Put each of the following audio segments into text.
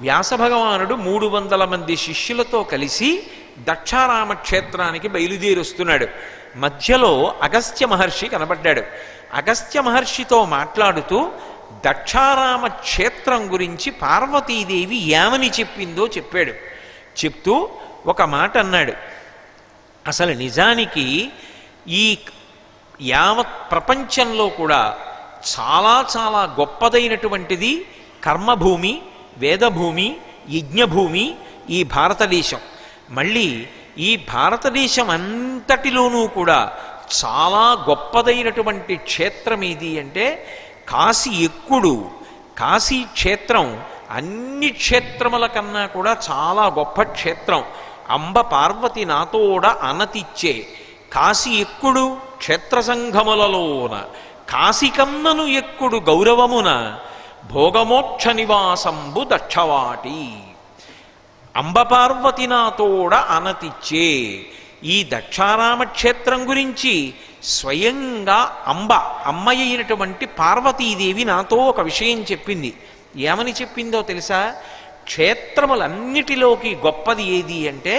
వ్యాసభగవానుడు 300 మంది శిష్యులతో కలిసి దక్షారామ క్షేత్రానికి బయలుదేరుస్తున్నాడు. మధ్యలో అగస్త్య మహర్షి కనబడ్డాడు. అగస్త్య మహర్షితో మాట్లాడుతూ దక్షారామ క్షేత్రం గురించి పార్వతీదేవి ఏమని చెప్పిందో చెప్పాడు. చెప్తూ ఒక మాట అన్నాడు. అసలు నిజానికి ఈ యావత్ ప్రపంచంలో కూడా చాలా చాలా గొప్పదైనటువంటిది కర్మభూమి, వేదభూమి, యజ్ఞభూమి ఈ భారతదేశం. మళ్ళీ ఈ భారతదేశం అంతటిలోనూ కూడా చాలా గొప్పదైనటువంటి క్షేత్రం ఏది అంటే కాశీ ఎక్కుడు. కాశీ క్షేత్రం అన్ని క్షేత్రముల కన్నా కూడా చాలా గొప్ప క్షేత్రం. అంబ పార్వతి నాతోడ అనతిచ్చే కాశీ ఎక్కుడు క్షేత్ర సంఘములలోన కాశికమ్మను ఎక్కుడు గౌరవమున భోగమోక్ష నివాసంబు దక్షవాటి. అంబ పార్వతి నాతోడ అనతిచ్చే ఈ దక్షారామ క్షేత్రం గురించి స్వయంగా అమ్మ అయినటువంటి పార్వతీదేవి నాతో ఒక విషయం చెప్పింది. ఏమని చెప్పిందో తెలుసా? క్షేత్రములన్నిటిలోకి గొప్పది ఏది అంటే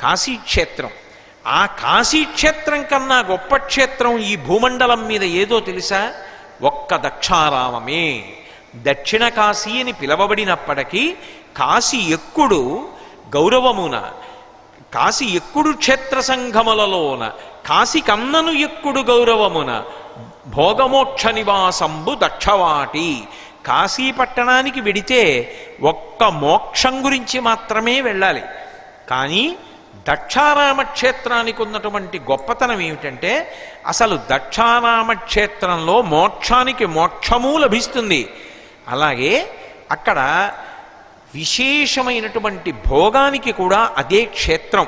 కాశీక్షేత్రం. ఆ కాశీక్షేత్రం కన్నా గొప్ప క్షేత్రం ఈ భూమండలం మీద ఏదో తెలుసా? ఒక్క దక్షారామమే. దక్షిణ కాశీ అని పిలవబడినప్పటికీ కాశీ ఎక్కుడు గౌరవమున, కాశీ ఎక్కుడు క్షేత్ర సంఘములలోన కాశికన్నను ఎక్కుడు గౌరవమున భోగమోక్ష నివాసంబు దక్షవాటి. కాశీ పట్టణానికి వెడితే ఒక్క మోక్షం గురించి మాత్రమే వెళ్ళాలి. కానీ దక్షారామ క్షేత్రానికి ఉన్నటువంటి గొప్పతనం ఏమిటంటే అసలు దక్షారామ క్షేత్రంలో మోక్షానికి మోక్షము లభిస్తుంది. అలాగే అక్కడ విశేషమైనటువంటి భోగానికి కూడా అదే క్షేత్రం.